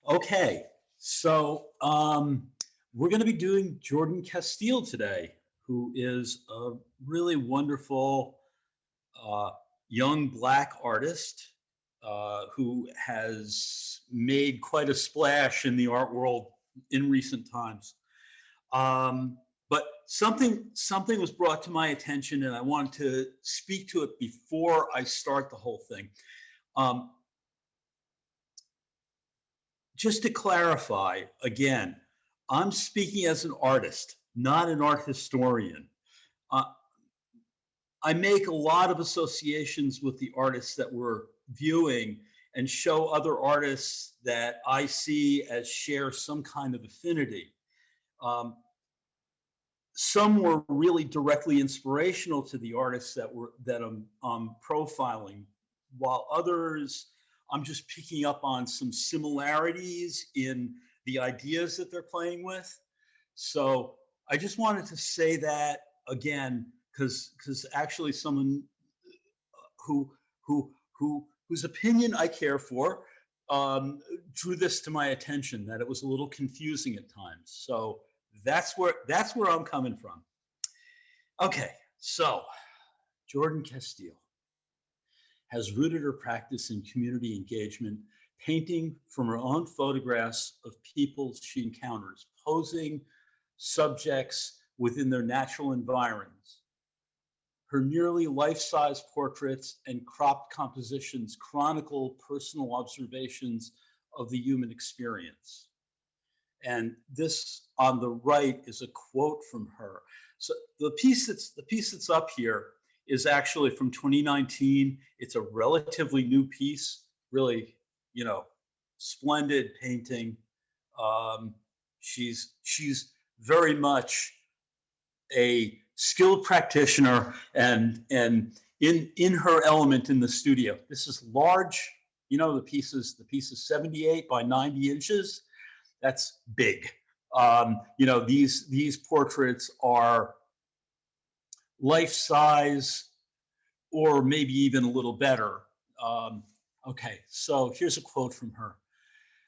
Okay, so we're going to be doing Jordan Casteel today, who is a really wonderful uh, young Black artist who has made quite a splash in the art world in recent times. But something was brought to my attention, and I wanted to speak to it before I start the whole thing. Um, just to clarify, again, I'm speaking as an artist, not an art historian. Uh, I make a lot of associations with the artists that we're viewing and show other artists that I see as share some kind of affinity. Um, some were really directly inspirational to the artists that I'm profiling, while others I'm just picking up on some similarities in the ideas that they're playing with. So I just wanted to say that again, because actually someone who whose opinion I care for drew this to my attention, that it was a little confusing at times. So that's where I'm coming from. Okay, so Jordan Casteel has rooted her practice in community engagement, painting from her own photographs of people she encounters, posing subjects within their natural environs. Her nearly life-size portraits and cropped compositions chronicle personal observations of the human experience. And this on the right is a quote from her. So the piece that's up here is actually from 2019. It's a relatively new piece, really, splendid painting. She's very much a skilled practitioner and in her element in the studio. This is large. The piece is 78 by 90 inches. That's big. These portraits are life size or maybe even a little better. Okay, so here's a quote from her.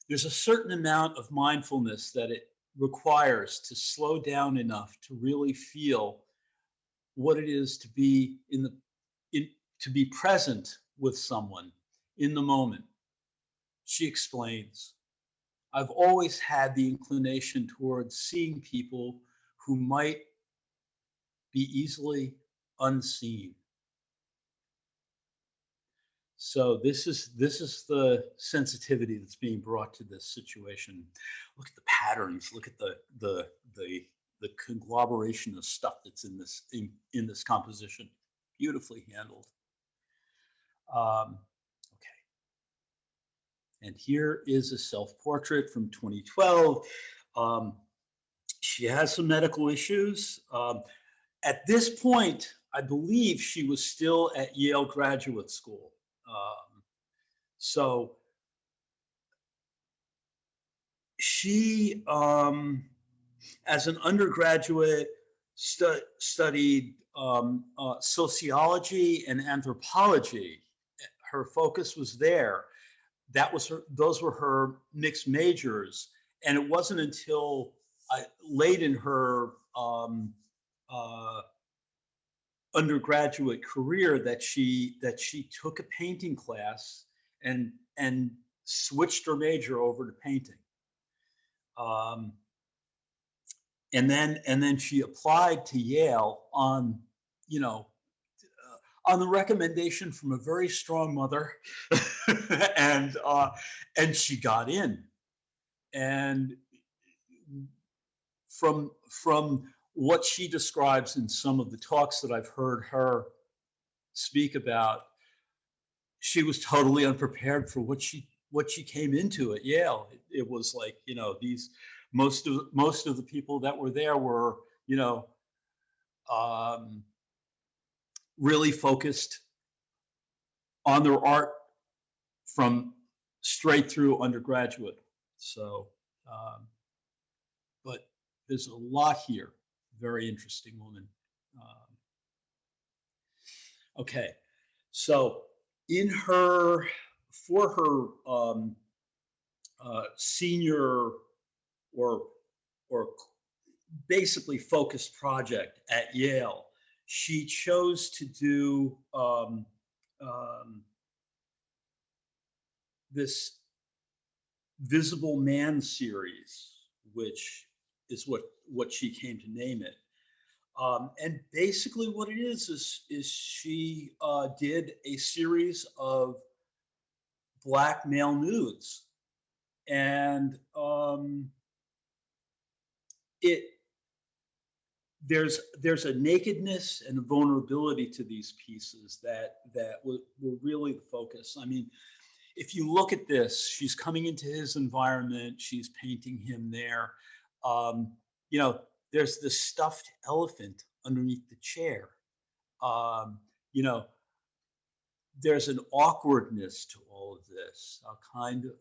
There's a certain amount of mindfulness that it requires to slow down enough to really feel what it is to be to be present with someone in the moment. She explains, I've always had the inclination towards seeing people who might be easily unseen. So this is the sensitivity that's being brought to this situation. Look at the patterns. Look at the conglomeration of stuff that's in this composition. Beautifully handled. Okay. And here is a self-portrait from 2012. Um, she has some medical issues. At this point, I believe she was still at Yale Graduate School. So she, as an undergraduate, studied sociology and anthropology. Her focus was there. Those were her mixed majors. And it wasn't until late in her undergraduate career that she took a painting class and switched her major over to painting. And then she applied to Yale on on the recommendation from a very strong mother, and she got in. And from what she describes in some of the talks that I've heard her speak about, she was totally unprepared for what she came into at Yale. It was like, these most of the people that were there were, really focused on their art from straight through undergraduate. So, but there's a lot here. Very interesting woman. Okay, so for her senior or basically focused project at Yale, she chose to do this Visible Man series, which is what she came to name it. And basically what it is she did a series of Black male nudes. And there's a nakedness and a vulnerability to these pieces that were really the focus. I mean, if you look at this, she's coming into his environment, she's painting him there. You know, there's the stuffed elephant underneath the chair. You know, there's an awkwardness to all of this, a kind of,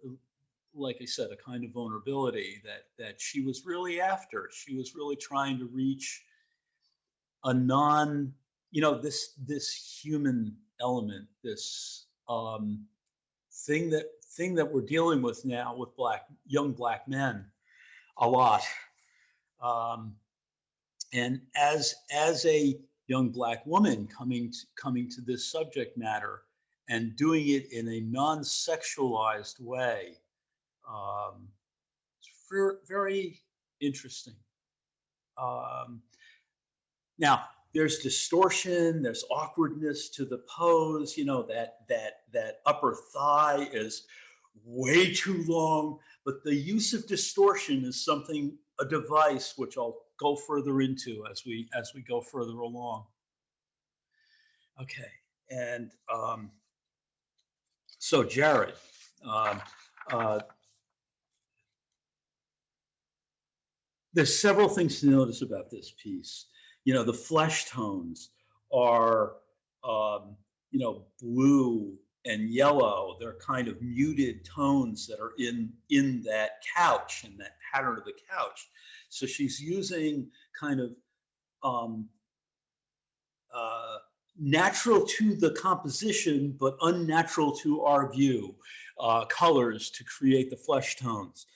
like I said, a kind of vulnerability that she was really after. She was really trying to reach a non, you know, this human element, this thing that we're dealing with now with young black men a lot. And as a young black woman coming to this subject matter and doing it in a non-sexualized way, it's very interesting. Now, there's distortion, there's awkwardness to the pose. You know, that upper thigh is way too long, but the use of distortion is something, a device, which I'll go further into as we go further along. Okay, and so Jared, there's several things to notice about this piece. You know, the flesh tones are, you know, blue and yellow. They're kind of muted tones that are in that couch and that pattern of the couch. So she's using kind of natural to the composition, but unnatural to our view, colors to create the flesh tones.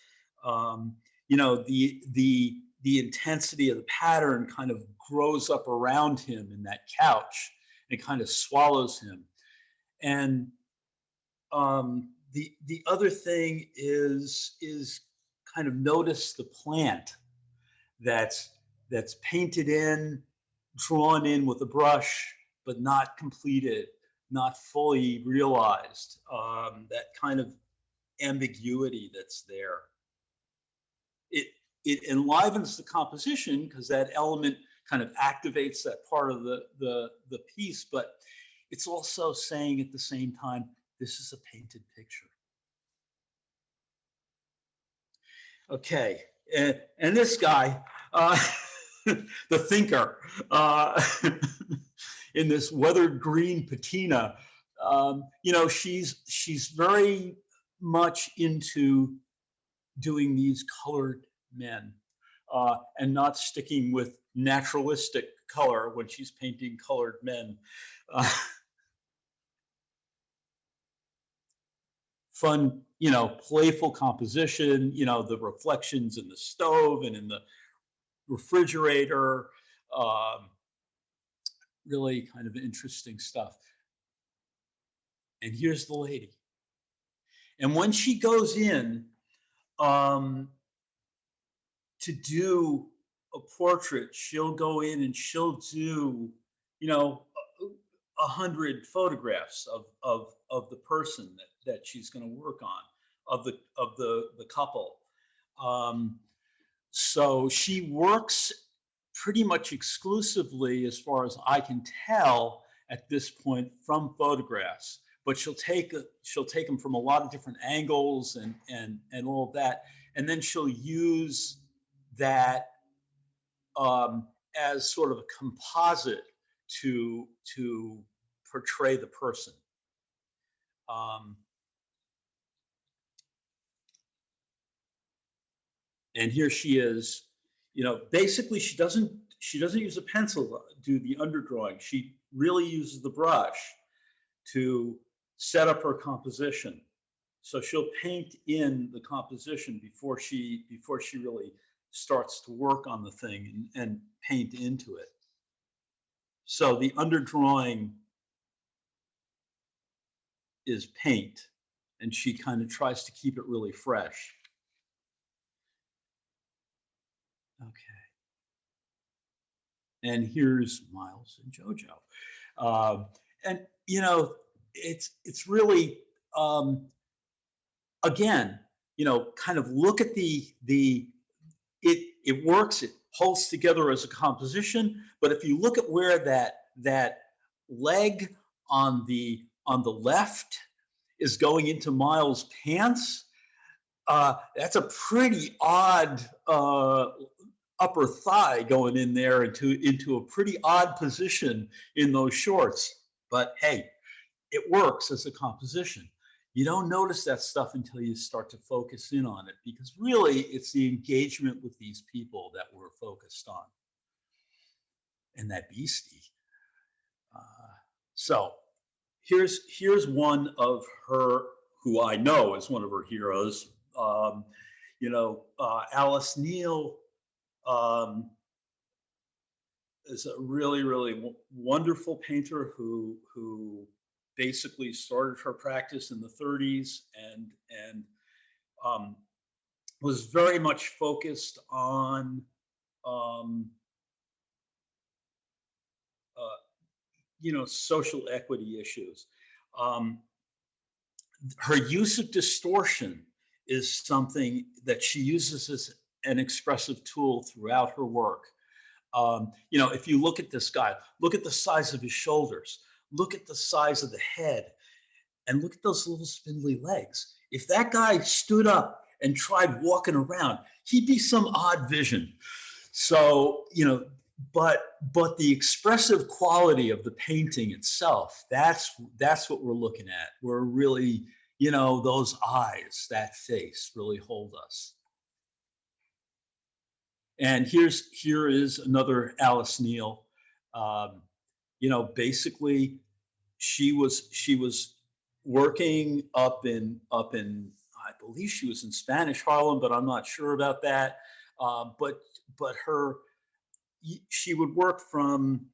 You know, the intensity of the pattern kind of grows up around him in that couch and kind of swallows him. And the other thing is kind of notice the plant that's painted in, drawn in with a brush, but not completed, not fully realized. That kind of ambiguity that's there. It enlivens the composition because that element kind of activates that part of the piece, but it's also saying at the same time, this is a painted picture. Okay, and this guy, the thinker, in this weathered green patina, you know, she's very much into doing these colored men and not sticking with naturalistic color when she's painting colored men. Fun, you know, playful composition, you know, the reflections in the stove and in the refrigerator, really kind of interesting stuff. And here's the lady. And when she goes in to do a portrait, she'll go in and she'll do, you know, 100 photographs of the person that she's going to work on, of the couple. So she works pretty much exclusively, as far as I can tell at this point, from photographs. But she'll take them from a lot of different angles and all of that, and then she'll use that as sort of a composite to portray the person. And here she is, you know, basically she doesn't use a pencil to do the underdrawing. She really uses the brush to set up her composition. So she'll paint in the composition before she really starts to work on the thing and paint into it. So the underdrawing is paint, and she kind of tries to keep it really fresh. Okay. And here's Miles and Jojo. And, you know, it's really, again, you know, kind of look at it works, it holds together as a composition, but if you look at where that leg on the left is going into Miles' pants, that's a pretty odd upper thigh going in there into a pretty odd position in those shorts. But hey, it works as a composition. You don't notice that stuff until you start to focus in on it, because really it's the engagement with these people that we're focused on. And that beastie. So here's one of her, who I know is one of her heroes. You know, Alice Neel is a really, really wonderful painter who basically started her practice in the 30s and was very much focused on you know, social equity issues. Her use of distortion is something that she uses as an expressive tool throughout her work. You know, if you look at this guy, look at the size of his shoulders, look at the size of the head, and look at those little spindly legs. If that guy stood up and tried walking around, he'd be some odd vision. So, you know, but the expressive quality of the painting itself, that's what we're looking at. We're really, you know, those eyes, that face really hold us. And here is another Alice Neel. You know, basically, she was working up in I believe she was in Spanish Harlem, but I'm not sure about that. But she would work from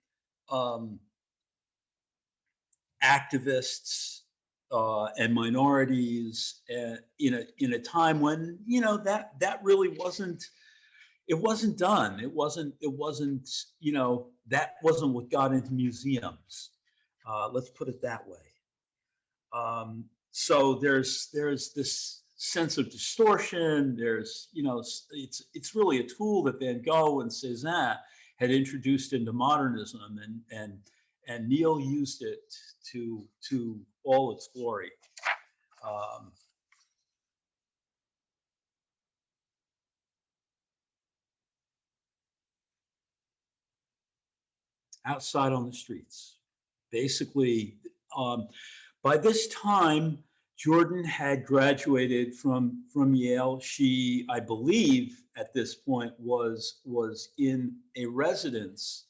activists and minorities in a time when, you know, that really wasn't. It wasn't done. It wasn't, you know, that wasn't what got into museums. Let's put it that way. So there's this sense of distortion. There's, you know, it's really a tool that Van Gogh and Cézanne had introduced into modernism, and Neel used it to all its glory. Outside on the streets. Basically, by this time, Jordan had graduated from Yale. She, I believe, at this point was in a residence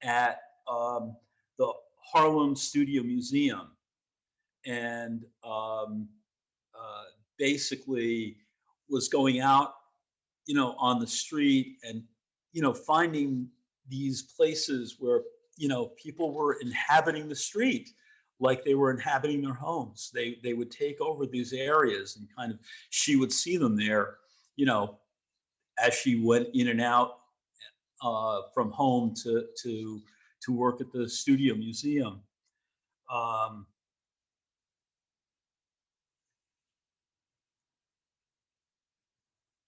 at the Harlem Studio Museum, and basically was going out, you know, on the street and, you know, finding these places where, you know, people were inhabiting the street like they were inhabiting their homes. They would take over these areas, and kind of, she would see them there, you know, as she went in and out from home to work at the Studio Museum.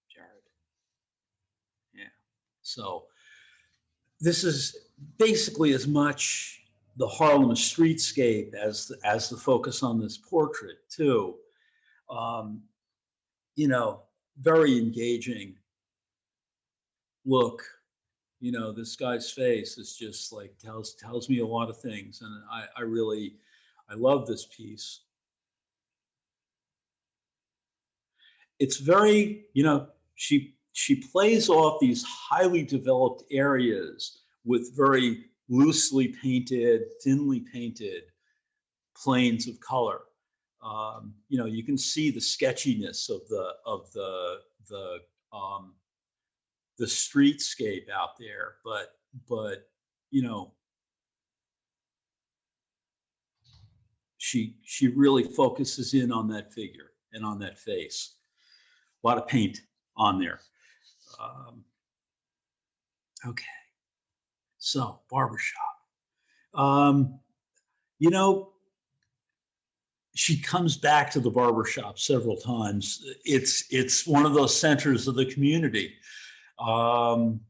Jared. Yeah. So this is basically as much the Harlem streetscape as the focus on this portrait too. You know, very engaging look. You know, this guy's face is just like tells me a lot of things, and I love this piece. It's very, you know, she plays off these highly developed areas with very loosely painted, thinly painted planes of color. You know, you can see the sketchiness of the streetscape out there, but you know, she really focuses in on that figure and on that face. A lot of paint on there. Okay, so Barbershop. You know, she comes back to the barbershop several times. It's one of those centers of the community. And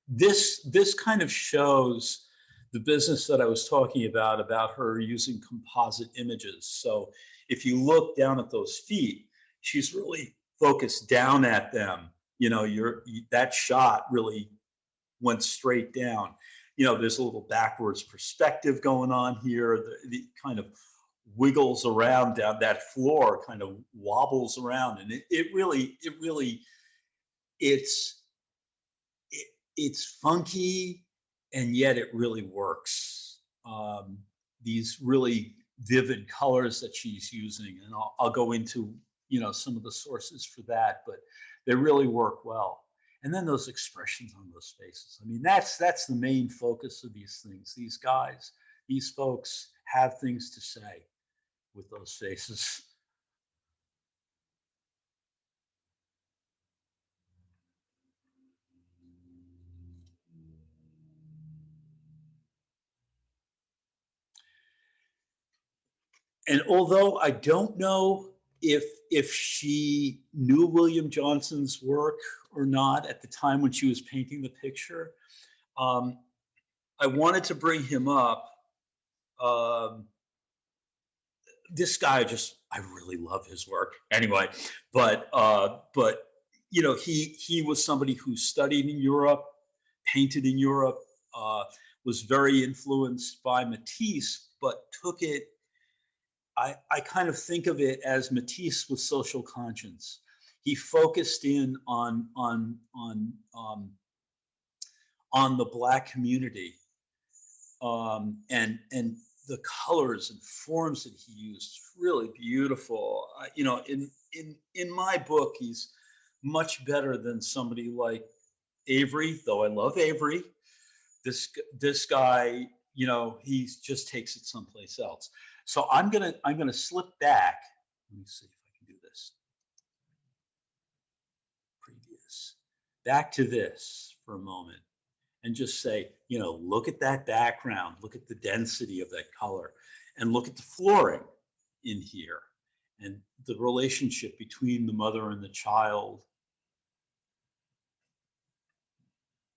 this kind of shows the business that I was talking about her using composite images. So if you look down at those feet, she's really focused down at them. You know, that shot really went straight down. You know, there's a little backwards perspective going on here. The kind of wiggles around down that floor, kind of wobbles around, and it's funky, and yet it really works. These really vivid colors that she's using, and I'll go into, you know, some of the sources for that, but they really work well. And then those expressions on those faces. I mean, that's the main focus of these things. These guys, these folks have things to say with those faces. And although I don't know if she knew William Johnson's work or not at the time when she was painting the picture, I wanted to bring him up. This guy, I really love his work anyway, but you know, he was somebody who studied in Europe, painted in Europe, was very influenced by Matisse, but took it, I kind of think of it as Matisse with social conscience. He focused in on the Black community, and the colors and forms that he used, really beautiful. You know, in my book, he's much better than somebody like Avery, though I love Avery. This guy, you know, he just takes it someplace else. So I'm gonna slip back. Let me see if I can do this. Previous. Back to this for a moment, and just say, you know, look at that background, look at the density of that color, and look at the flooring in here, and the relationship between the mother and the child.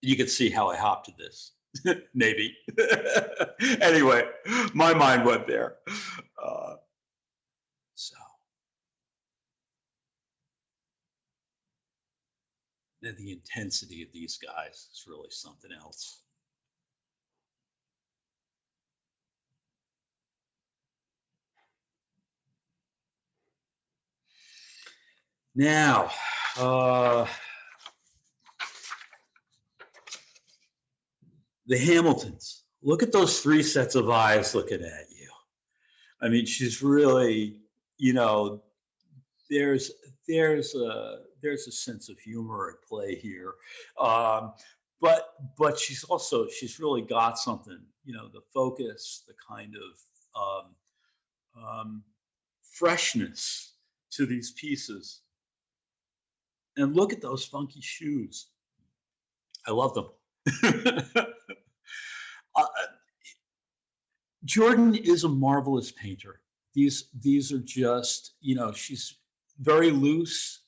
You can see how I hopped to this. Maybe. Anyway, my mind went there. So then the intensity of these guys is really something else. Now, the Hamiltons. Look at those three sets of eyes looking at you. I mean, she's really, you know, there's a sense of humor at play here, but she's really got something. You know, the focus, the kind of freshness to these pieces. And look at those funky shoes. I love them. Jordan is a marvelous painter. These are just, you know, she's very loose.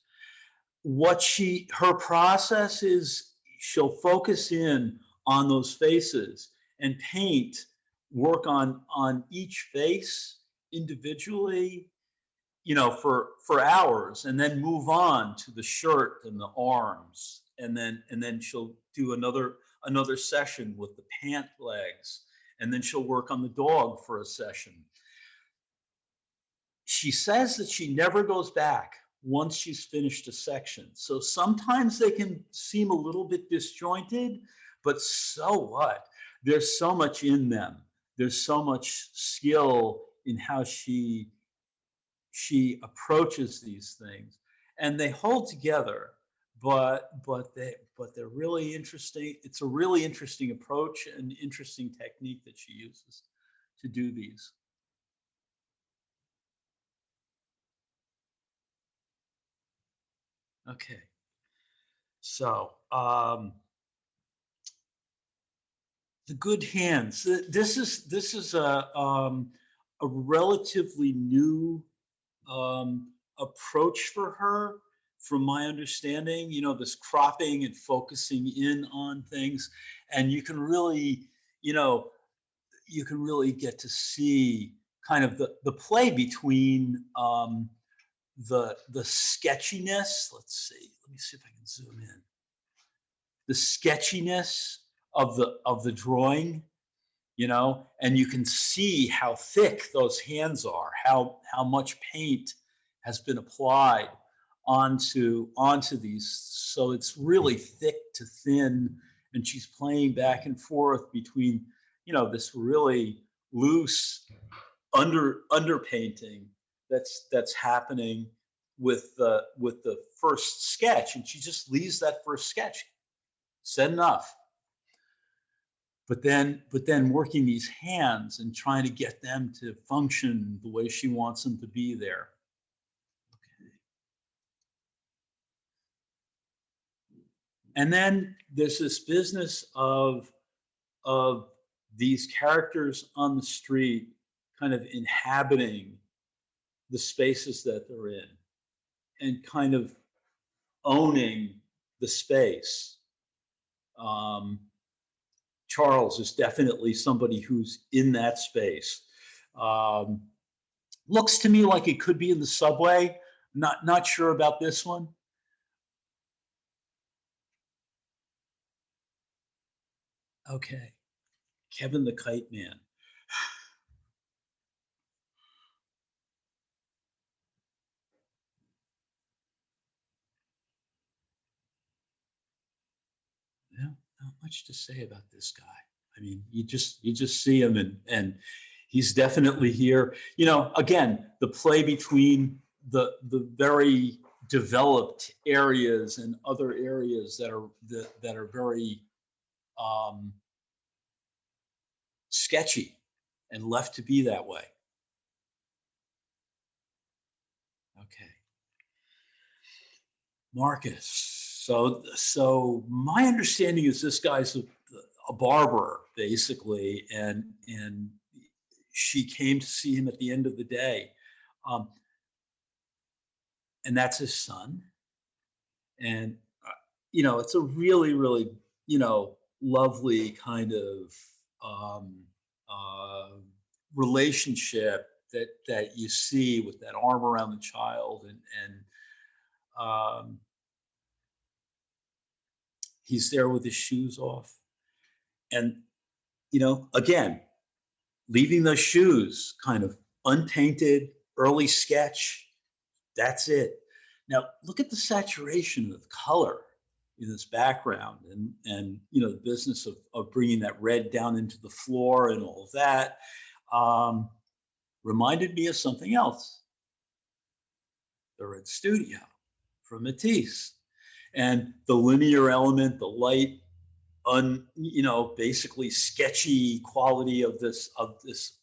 Her process is, she'll focus in on those faces and work on each face individually, you know, for hours, and then move on to the shirt and the arms, and then she'll do another session with the pant legs, and then she'll work on the dog for a session. She says that she never goes back once she's finished a section. So sometimes they can seem a little bit disjointed, but so what? There's so much in them. There's so much skill in how she approaches these things, and they hold together. But they're really interesting. It's a really interesting approach and interesting technique that she uses to do these. Okay, so the good hands. This is a relatively new approach for her, from my understanding. You know, this cropping and focusing in on things, and you can really, you know, you can really get to see kind of the play between the sketchiness. Let's see. Let me see if I can zoom in. The sketchiness of the drawing, you know, and you can see how thick those hands are, how much paint has been applied onto these. So it's really thick to thin, and she's playing back and forth between, you know, this really loose underpainting that's happening with the first sketch, and she just leaves that first sketch, said enough. But then working these hands and trying to get them to function the way she wants them to be there. Okay. And then there's this business of these characters on the street kind of inhabiting the spaces that they're in and kind of owning the space. Charles is definitely somebody who's in that space. Looks to me like it could be in the subway. Not sure about this one. Okay, Kevin the Kite Man. Yeah, not much to say about this guy. I mean, you just see him, and he's definitely here. You know, again, the play between the very developed areas and other areas that are very sketchy and left to be that way. Okay. Marcus. So my understanding is this guy's a barber, basically, and she came to see him at the end of the day, and that's his son. And you know, it's a really, really, you know, lovely kind of relationship that you see with that arm around the child, and he's there with his shoes off, and you know, again, leaving those shoes kind of unpainted, early sketch. That's it. Now look at the saturation of color in this background, and you know, the business of bringing that red down into the floor and all of that. Reminded me of something else, the Red Studio from Matisse, and the linear element, the light, you know, basically sketchy quality of this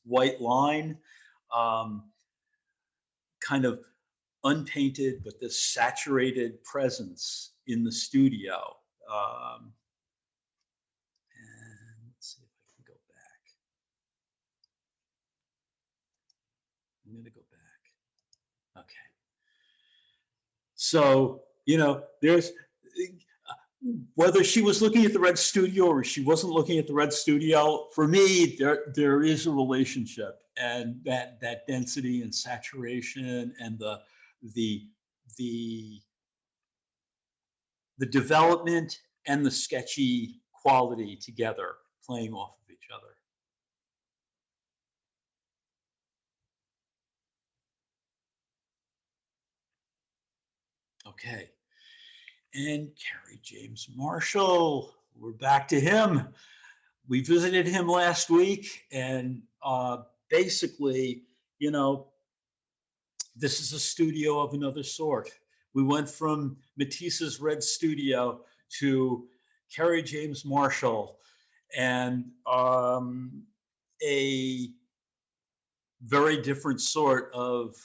white line, kind of unpainted, but this saturated presence in the studio. And let's see if I can go back. I'm going to go back. Okay. So, you know, there's, whether she was looking at the Red Studio or she wasn't looking at the Red Studio, for me, there is a relationship, and that density and saturation and the development and the sketchy quality together, playing off of each other. Okay. And Kerry James Marshall, we're back to him. We visited him last week, and basically, you know, this is a studio of another sort. We went from Matisse's Red Studio to Kerry James Marshall and a very different sort of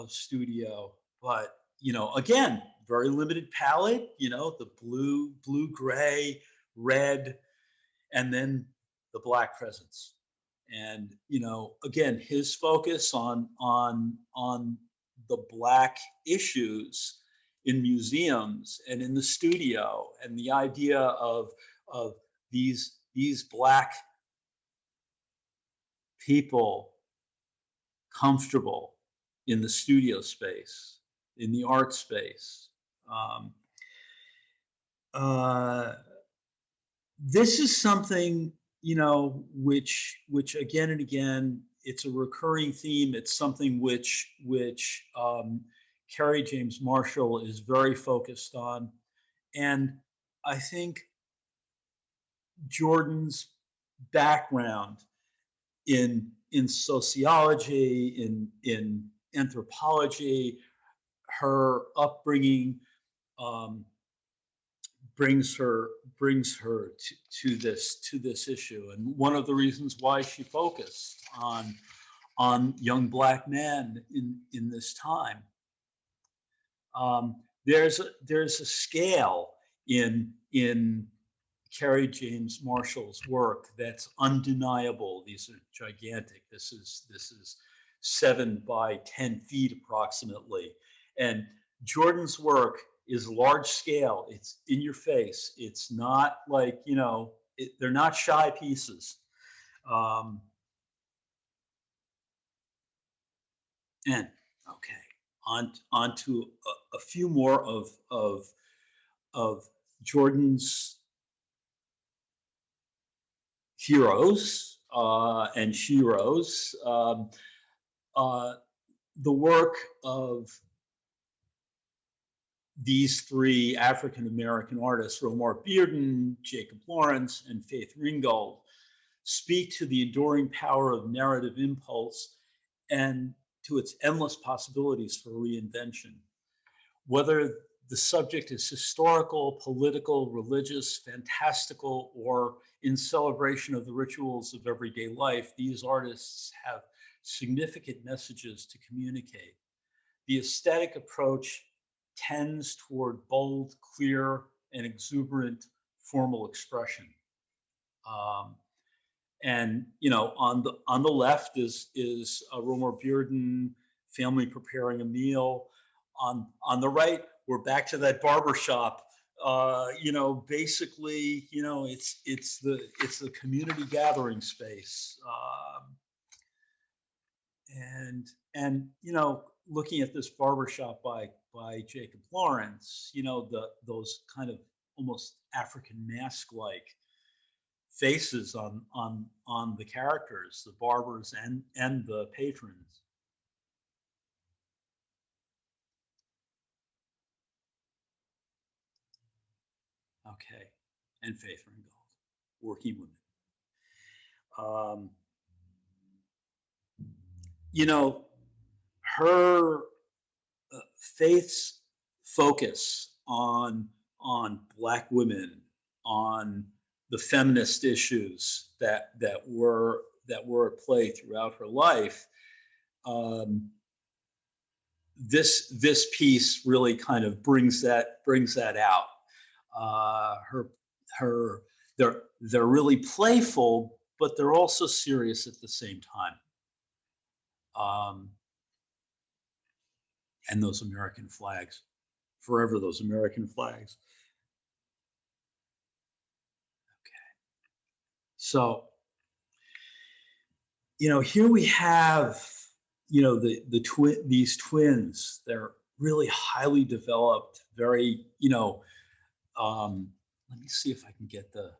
studio. But, you know, again, very limited palette, you know, the blue, gray, red, and then the black presence. And, you know, again, his focus on the black issues in museums and in the studio, and the idea of these black people comfortable in the studio space, in the art space. This is something, you know, which again and again, it's a recurring theme. It's something which Kerry James Marshall is very focused on. And I think Jordan's background in sociology, in anthropology, her upbringing, brings her to this issue. And one of the reasons why she focused on young black men in this time. There's a scale in Kerry James Marshall's work that's undeniable. These are gigantic. This is 7 by 10 feet approximately. And Jordan's work is large scale. It's in your face. It's not like, you know, they're not shy pieces. And okay, on to a few more of Jordan's heroes and sheroes. The work of these 3 African-American artists, Romar Bearden, Jacob Lawrence, and Faith Ringgold, speak to the enduring power of narrative impulse and to its endless possibilities for reinvention. Whether the subject is historical, political, religious, fantastical, or in celebration of the rituals of everyday life, these artists have significant messages to communicate. The aesthetic approach tends toward bold, clear, and exuberant formal expression. And, you know, on the left is Romar Bearden, family preparing a meal. On the right, we're back to that barbershop. You know, basically, you know, it's the community gathering space. And you know, looking at this barbershop by Jacob Lawrence, you know, those kind of almost African mask-like faces on the characters, the barbers and the patrons. Okay, and Faith Ringgold, Working Women. You know, her Faith's focus on Black women, on the feminist issues that were at play throughout her life. This piece really kind of brings that out. They're really playful, but they're also serious at the same time. And those American flags, forever those American flags. Okay. So, you know, here we have, you know, these twins. They're really highly developed, very, you know, let me see if I can get the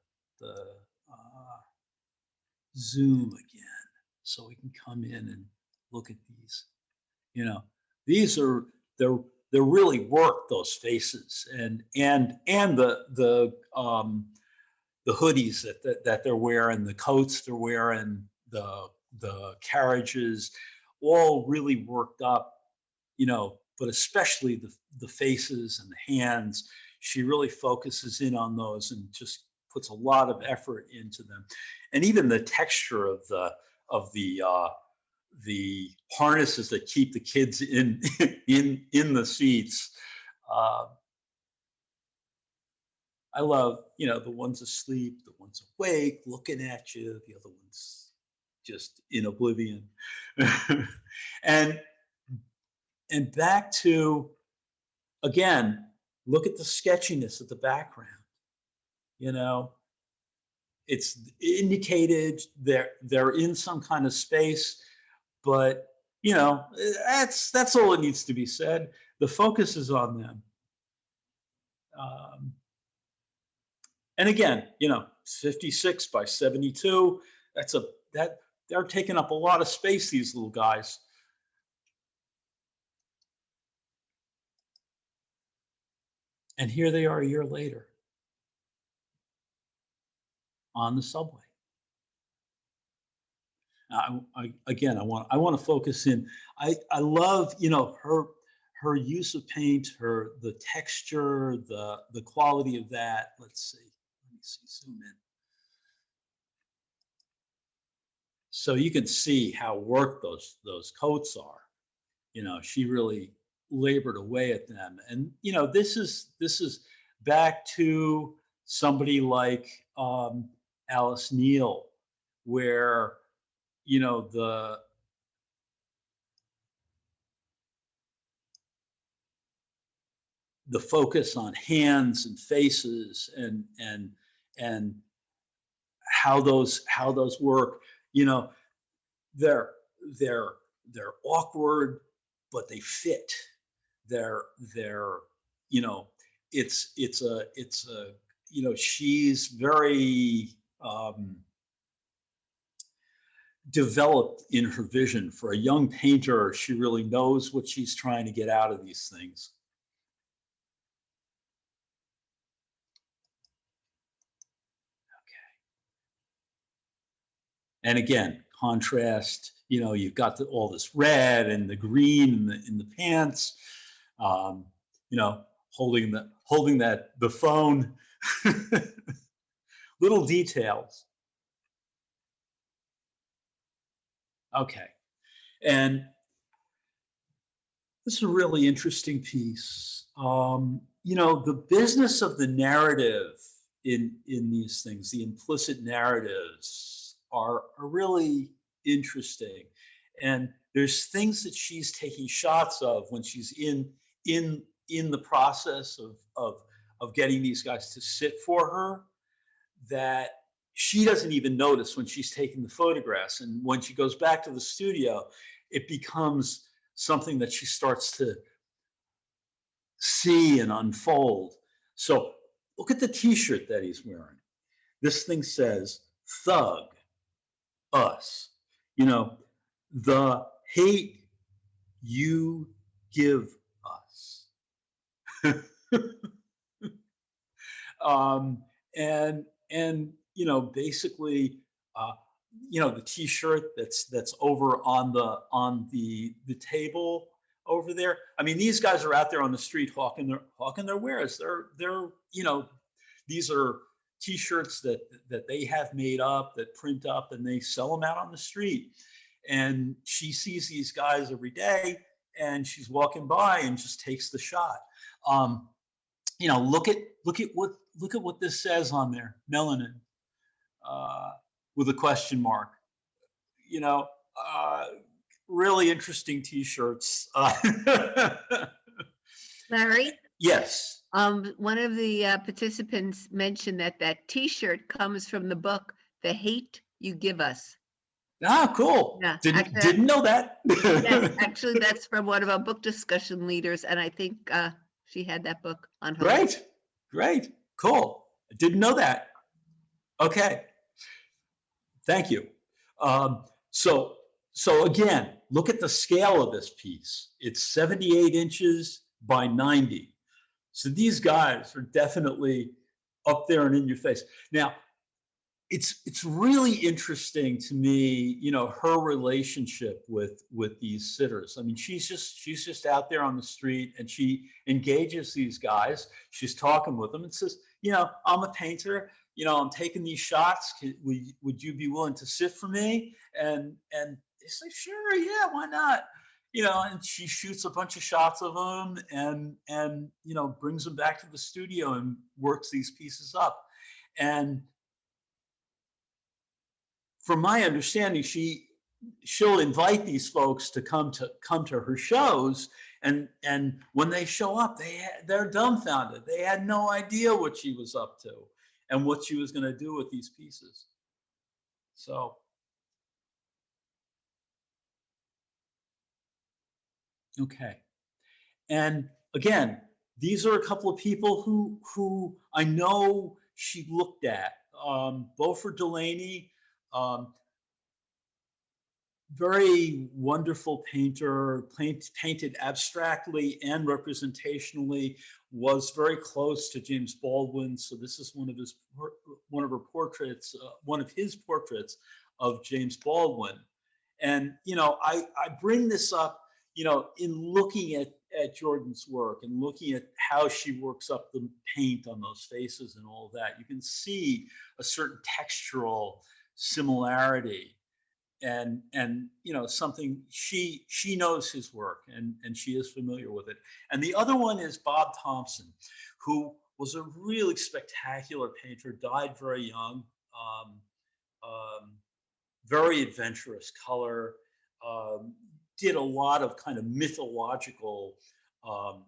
zoom again so we can come in and look at these. You know, these are, they're really worked, those faces, and the hoodies that they're wearing, the coats they're wearing, the carriages, all really worked up, but especially the faces and the hands. She really focuses in on those and just puts a lot of effort into them. And even the texture of the harnesses that keep the kids in the seats. I love, the ones asleep, the ones awake, looking at you, the other ones just in oblivion. and back to, again, look at the sketchiness of the background. It's indicated they're in some kind of space, but that's all it needs to be said. The focus is on them. And again, 56 by 72. They're taking up a lot of space, these little guys. And here they are a year later on the subway. Now, I want to focus in. I love, her use of paint, the texture, the quality of that. Let's see. Let me see. Zoom in. So you can see how worked those coats are. She really labored away at them, and this is back to somebody like Alice Neel, where the focus on hands and faces and how those work. They're awkward, but they fit. It's a she's very developed in her vision. For a young painter, she really knows what she's trying to get out of these things. And again, contrast, you've got all this red and the green in the pants, holding the phone, little details. Okay. And this is a really interesting piece. The business of the narrative in these things, the implicit narratives, are really interesting. And there's things that she's taking shots of when she's in the process of getting these guys to sit for her, that she doesn't even notice when she's taking the photographs. And when she goes back to the studio, it becomes something that she starts to see and unfold. So look at the t-shirt that he's wearing. This thing says, "Thug us." The hate you give us. Basically, the t-shirt that's over on the table over there. I mean, these guys are out there on the street hawking their wares. They're these are t-shirts that they have made up, that print up, and they sell them out on the street. And she sees these guys every day, and she's walking by and just takes the shot. Look at what this says on there, melanin, with a question mark. Really interesting t-shirts. Larry? Yes. One of the participants mentioned that t-shirt comes from the book, The Hate You Give Us. Ah, cool. Yeah, didn't know that. Yes, actually, that's from one of our book discussion leaders, and I think she had that book on her. Great, cool. I didn't know that. Okay, thank you. So again, look at the scale of this piece. It's 78 inches by 90. So these guys are definitely up there and in your face. Now, it's really interesting to me, you know, her relationship with these sitters. I mean, she's just out there on the street, and she engages these guys. She's talking with them and says, you know, I'm a painter. You know, I'm taking these shots. Would you be willing to sit for me? And they say, sure, yeah, why not? You know, and she shoots a bunch of shots of them, and you know, brings them back to the studio and works these pieces up. And from my understanding, she'll invite these folks to come to her shows, and when they show up, they're dumbfounded. They had no idea what she was up to and what she was going to do with these pieces. So, okay. And again, these are a couple of people who I know she looked at. Beaufort Delaney, um, very wonderful painter, painted abstractly and representationally, was very close to James Baldwin. So this is one of her portraits, one of his portraits of James Baldwin. And, you know, I bring this up, you know, in looking at Jordan's work and looking at how she works up the paint on those faces and all that. You can see a certain textural similarity, and you know, something, she knows his work, and she is familiar with it. And the other one is Bob Thompson, who was a really spectacular painter, died very young, um, um, very adventurous color, um, did a lot of kind of mythological, um,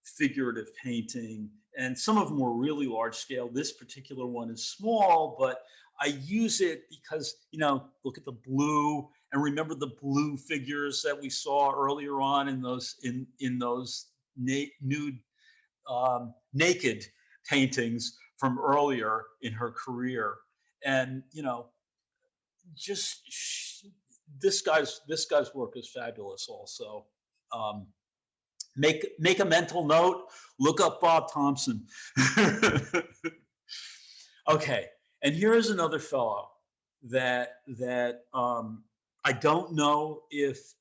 figurative painting, and some of them were really large scale. This particular one is small, but I use it because, you know, look at the blue, and remember the blue figures that we saw earlier on in those nude, naked paintings from earlier in her career. And, you know, just this guy's work is fabulous also. Um, make a mental note, look up Bob Thompson. Okay, and here is another fellow that I don't know if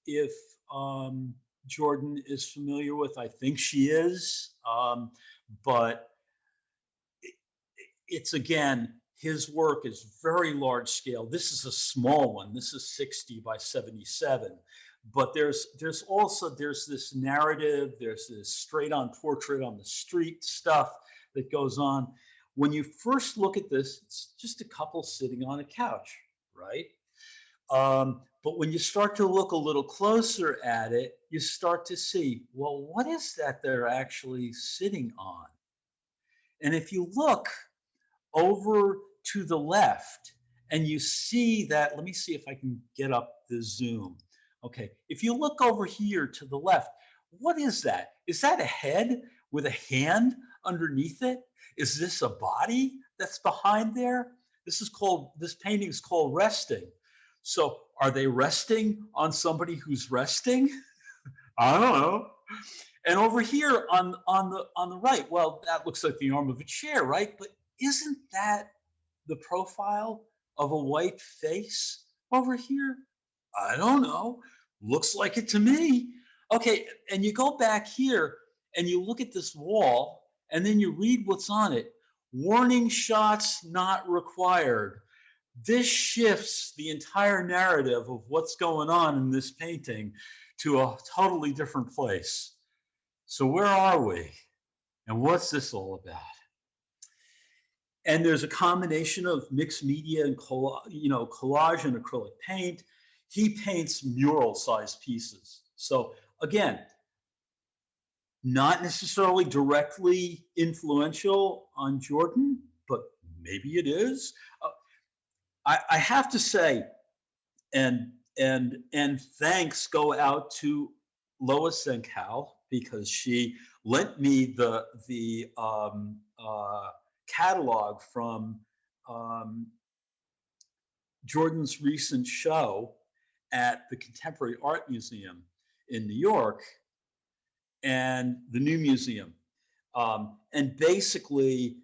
Jordan is familiar with. I think she is, but it's, again, his work is very large scale. This is a small one. This is 60 by 77. But there's this narrative, there's this straight on portrait on the street stuff that goes on. When you first look at this, it's just a couple sitting on a couch, right? But when you start to look a little closer at it, you start to see, well, what is that they're actually sitting on? And if you look over to the left and you see that, let me see if I can get up the zoom. Okay, if you look over here to the left, what is that? Is that a head with a hand underneath it? Is this a body that's behind there? This painting is called Resting. So are they resting on somebody who's resting? I don't know. And over here on the right, well, that looks like the arm of a chair, right? But isn't that the profile of a white face over here? I don't know. Looks like it to me. Okay, and you go back here and you look at this wall, and then you read what's on it. Warning shots not required. This shifts the entire narrative of what's going on in this painting to a totally different place. So where are we? And what's this all about? And there's a combination of mixed media and collage and acrylic paint. He paints mural-sized pieces. So again, not necessarily directly influential on Jordan, but maybe it is. I have to say, and thanks go out to Lois Senkow, because she lent me the catalog from Jordan's recent show at the Contemporary Art Museum in New York and the New Museum. And basically,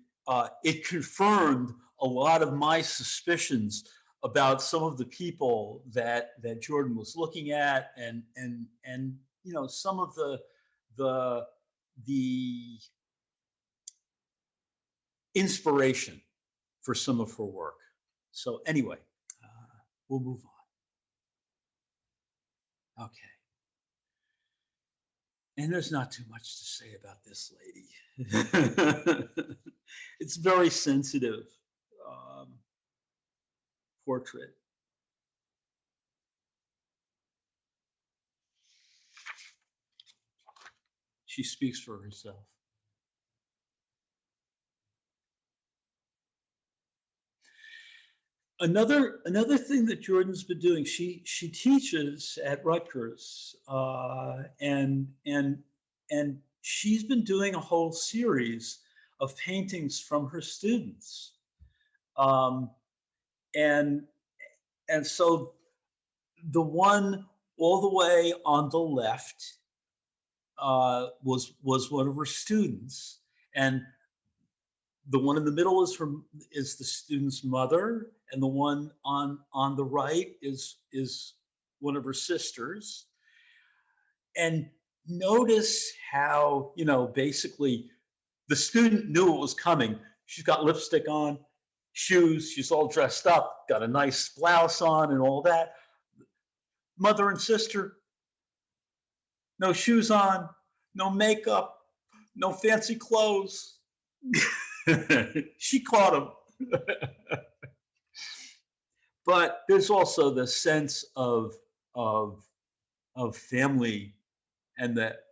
it confirmed a lot of my suspicions about some of the people that Jordan was looking at, and you know, some of the inspiration for some of her work. So anyway, we'll move on. Okay. And there's not too much to say about this lady. It's very sensitive portrait. She speaks for herself. Another thing that Jordan's been doing, she teaches at Rutgers, and she's been doing a whole series of paintings from her students, and so the one all the way on the left was one of her students, and the one in the middle is the student's mother, and the one on the right is one of her sisters. And notice how, you know, basically the student knew it was coming. She's got lipstick on, shoes, she's all dressed up, got a nice blouse on and all that. Mother and sister, no shoes on, no makeup, no fancy clothes. She caught him. But there's also the sense of family, and that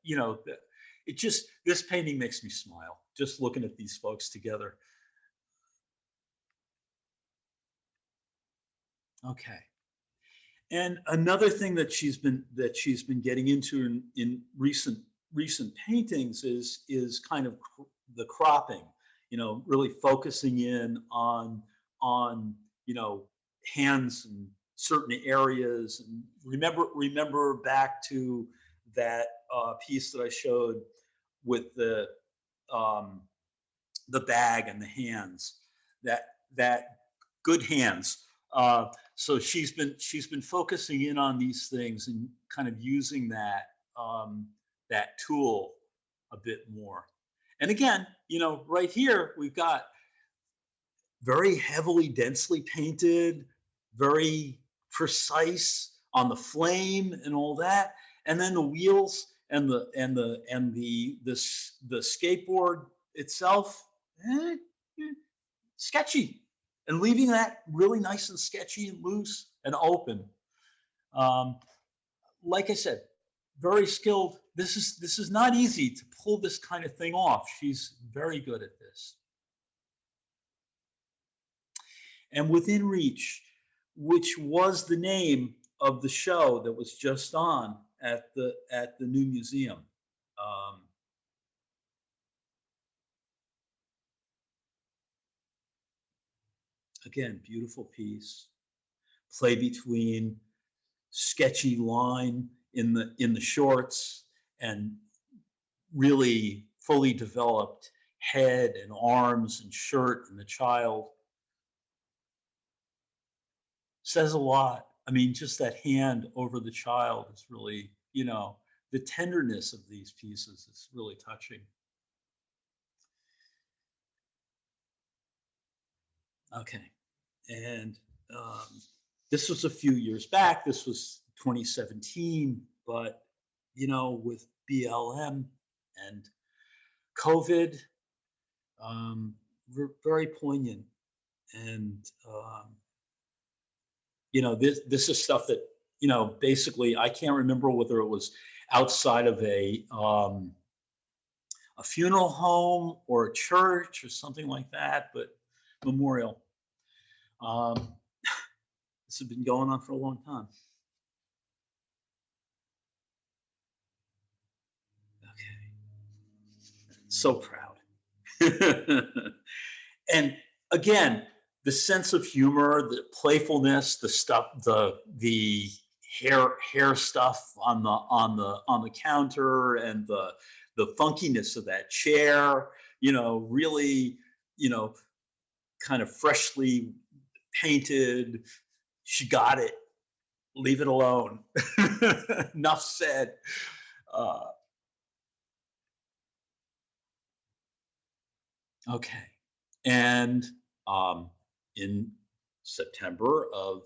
you know, that it just, this painting makes me smile just looking at these folks together. Okay. And another thing that she's been getting into in recent paintings is kind of the cropping, you know, really focusing in on you know, hands in certain areas. And remember back to that piece that I showed with the bag and the hands, that good hands. So she's been focusing in on these things and kind of using that tool a bit more. And again, you know, right here we've got very heavily, densely painted, very precise on the flame and all that, and then the wheels and the skateboard itself, sketchy, and leaving that really nice and sketchy and loose and open. Like I said, very skilled. This is not easy to pull this kind of thing off. She's very good at this. And Within Reach, which was the name of the show that was just on at the new museum. Again, beautiful piece. Play between sketchy line in the shorts and really fully developed head and arms and shirt in the child. Says a lot. I mean, just that hand over the child is really, you know, the tenderness of these pieces is really touching. Okay, and this was a few years back. This was 2017, but you know, with BLM and COVID, very poignant. And you know, this is stuff that, you know, basically I can't remember whether it was outside of a funeral home or a church or something like that, but memorial. This has been going on for a long time. Okay. So proud. And again, the sense of humor, the playfulness, the stuff, the hair stuff on the counter, and the funkiness of that chair, you know, really, you know, kind of freshly painted. She got it. Leave it alone. Enough said. Okay. And in September of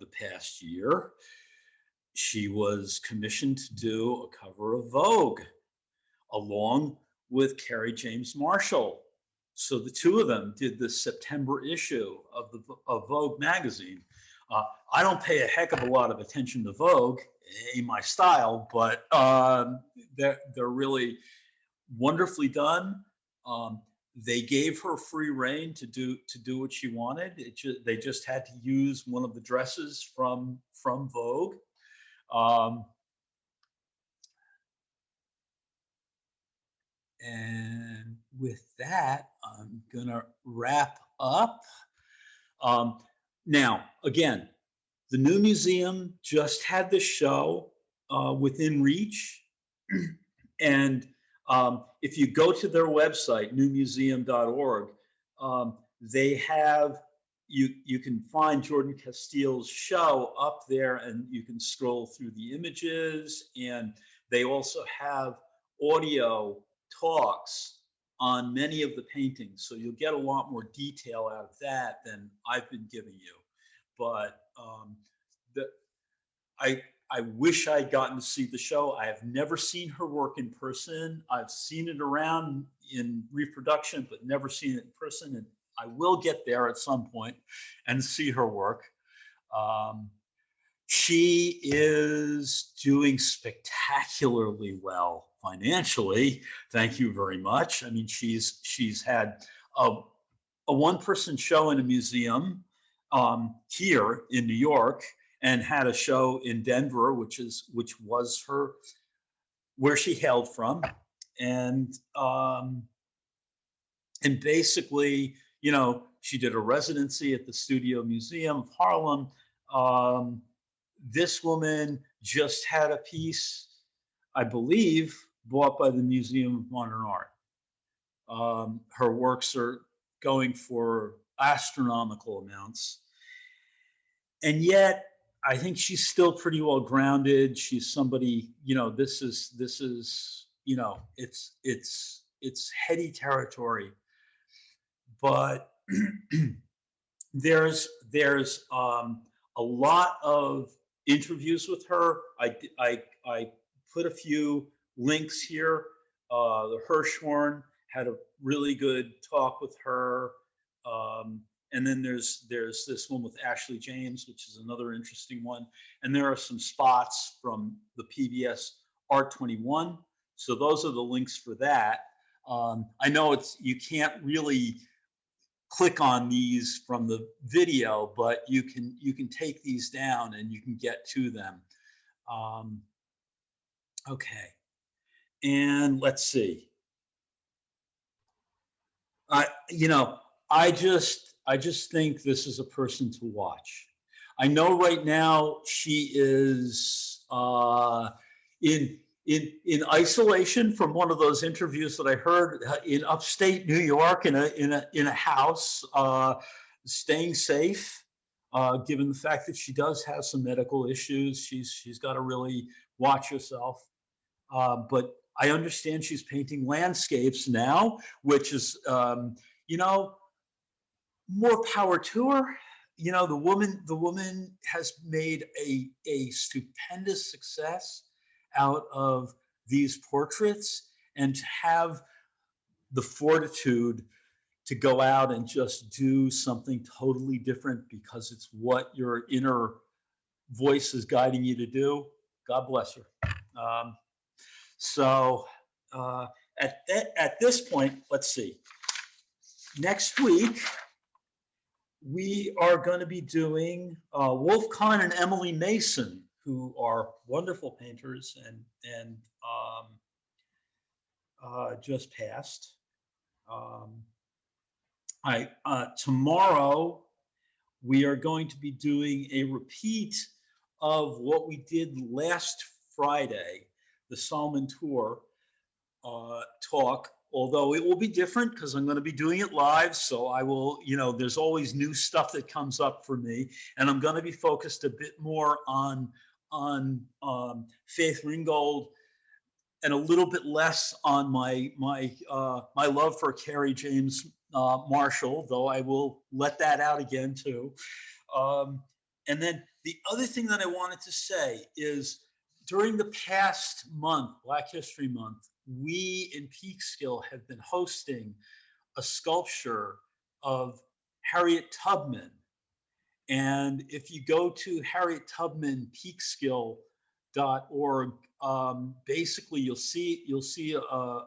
the past year, she was commissioned to do a cover of Vogue along with Carrie James Marshall. So the two of them did the September issue of Vogue magazine. I don't pay a heck of a lot of attention to Vogue, ain't my style, but they're really wonderfully done. They gave her free rein to do what she wanted. They just had to use one of the dresses from Vogue. And with that, I'm gonna wrap up. Now, again, the new museum just had this show within reach. And if you go to their website, newmuseum.org, they have, you can find Jordan Casteel's show up there, and you can scroll through the images. And they also have audio talks on many of the paintings. So you'll get a lot more detail out of that than I've been giving you. But I wish I'd gotten to see the show. I have never seen her work in person. I've seen it around in reproduction, but never seen it in person. And I will get there at some point and see her work. She is doing spectacularly well financially. Thank you very much. I mean, she's had a one-person show in a museum here in New York, and had a show in Denver, which was her, where she hailed from, and basically, you know, she did a residency at the Studio Museum of Harlem. This woman just had a piece, I believe, bought by the Museum of Modern Art. Her works are going for astronomical amounts, and yet I think she's still pretty well grounded. She's somebody, you know, this is, you know, it's heady territory, but there's a lot of interviews with her. I put a few links here. The Hirshhorn had a really good talk with her. And then there's this one with Ashley James, which is another interesting one. And there are some spots from the PBS Art 21. So those are the links for that. I know you can't really click on these from the video, but you can take these down and you can get to them. Okay, and let's see. I just think this is a person to watch. I know right now she is in isolation from one of those interviews that I heard in upstate New York in a house, staying safe, given the fact that she does have some medical issues. She's got to really watch herself. But I understand she's painting landscapes now, which is, you know, more power to her. You know, the woman has made a stupendous success out of these portraits, and to have the fortitude to go out and just do something totally different because it's what your inner voice is guiding you to do. God bless her. So at this point, let's see. Next week, we are going to be doing Wolf Kahn and Emily Mason, who are wonderful painters and just passed. Tomorrow, we are going to be doing a repeat of what we did last Friday, the Salman Tour talk although it will be different because I'm going to be doing it live. So I will, there's always new stuff that comes up for me, and I'm going to be focused a bit more on Faith Ringgold, and a little bit less on my love for Carrie James Marshall, though I will let that out again too. And then the other thing that I wanted to say is, during the past month, Black History Month, we in Peekskill have been hosting a sculpture of Harriet Tubman. And if you go to harriettubmanpeekskill.org, basically you'll see a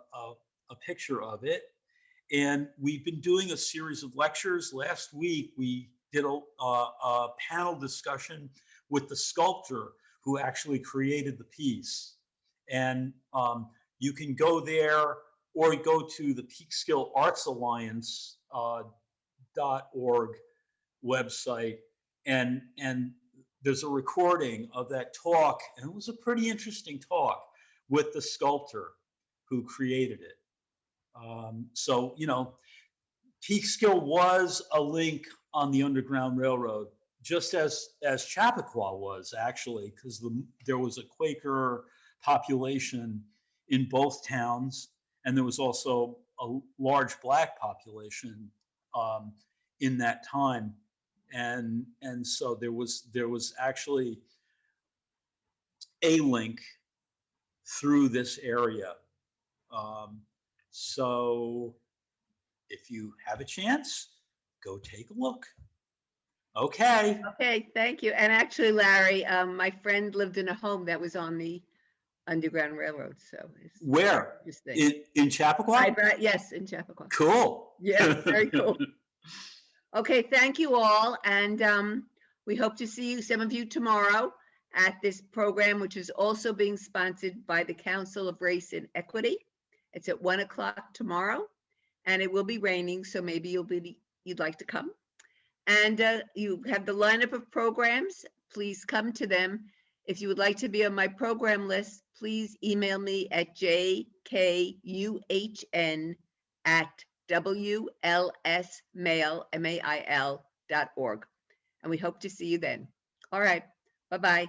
picture of it. And we've been doing a series of lectures. Last week we did a panel discussion with the sculptor who actually created the piece. And you can go there, or go to the Peekskill Arts Alliance .org website, and there's a recording of that talk, and it was a pretty interesting talk with the sculptor who created it. So Peekskill was a link on the Underground Railroad, just as Chappaqua was, actually, because there was a Quaker population in both towns, and there was also a large Black population in that time, and so there was actually a link through this area. So if you have a chance, go take a look. Okay. Okay, thank you. And actually, Larry, my friend lived in a home that was on the Underground Railroad, so. it's Where? interesting. In Chappaqua? Yes, in Chappaqua. Cool. Yeah, very cool. Okay, thank you all, and we hope to see some of you tomorrow at this program, which is also being sponsored by the Council of Race and Equity. It's at 1 o'clock tomorrow, and it will be raining, so maybe you'd like to come. And you have the lineup of programs. Please come to them. If you would like to be on my program list, please email me at jkuhn@wlsmail.org. And we hope to see you then. All right. Bye-bye.